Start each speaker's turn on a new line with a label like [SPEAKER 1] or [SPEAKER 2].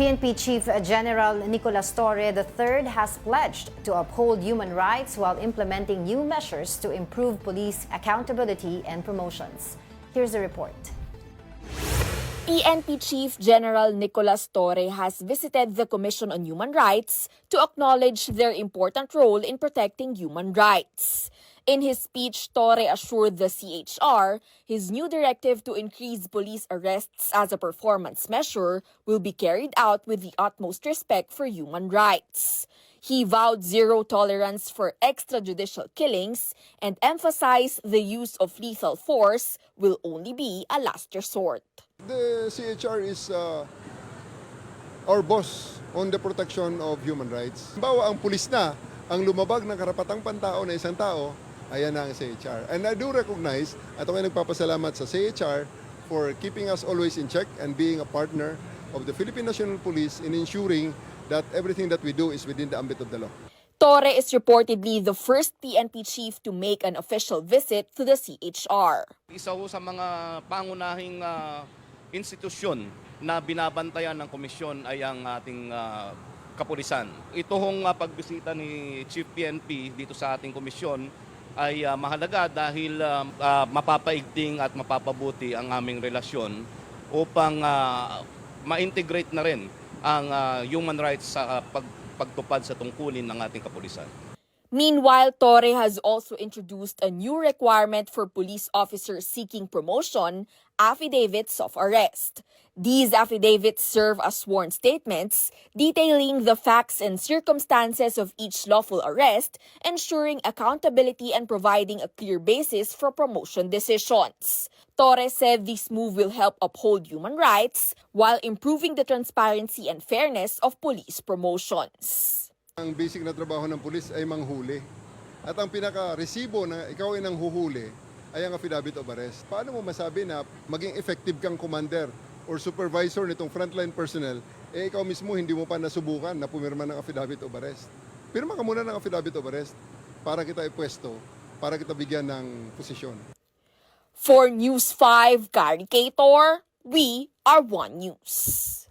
[SPEAKER 1] PNP Chief General Nicolas Torre III has pledged to uphold human rights while implementing new measures to improve police accountability and promotions. Here's the report.
[SPEAKER 2] PNP Chief General Nicolas Torre has visited the Commission on Human Rights to acknowledge their important role in protecting human rights. In his speech, Torre assured the CHR his new directive to increase police arrests as a performance measure will be carried out with the utmost respect for human rights. He vowed zero tolerance for extrajudicial killings and emphasized the use of lethal force will only be a last resort.
[SPEAKER 3] The CHR is our boss on the protection of human rights. Bawa ang pulis na ang lumabag ng karapatang pantao na isang tao, ayan na ang CHR. And I do recognize at ako'y nagpapasalamat sa CHR for keeping us always in check and being a partner of the Philippine National Police in ensuring that everything that we do is within the ambit of the law.
[SPEAKER 2] Torre is reportedly the first PNP chief to make an official visit to the CHR.
[SPEAKER 4] Isa ho sa mga pangunahing institusyon na binabantayan ng komisyon ay ang ating kapulisan. Ito hong pagbisita ni Chief PNP dito sa ating komisyon ay mahalaga dahil mapapaigting at mapapabuti ang aming relasyon upang ma-integrate na rin ang human rights sa pagtupad sa tungkulin ng ating kapulisan.
[SPEAKER 2] Meanwhile, Torre has also introduced a new requirement for police officers seeking promotion, affidavits of arrest. These affidavits serve as sworn statements detailing the facts and circumstances of each lawful arrest, ensuring accountability and providing a clear basis for promotion decisions. Torre said this move will help uphold human rights while improving the transparency and fairness of police promotions.
[SPEAKER 3] Ang basic na trabaho ng pulis ay manghuli. At ang pinaka-resibo na ikaw ay nanghuhuli ay ang affidavit of arrest. Paano mo masabi na maging effective kang commander or supervisor nitong frontline personnel, ikaw mismo hindi mo pa nasubukan na pumirma ng affidavit of arrest? Pirma ka muna ng affidavit of arrest para kita ipwesto, para kita bigyan ng posisyon.
[SPEAKER 2] For News 5 Caricator, we are One News.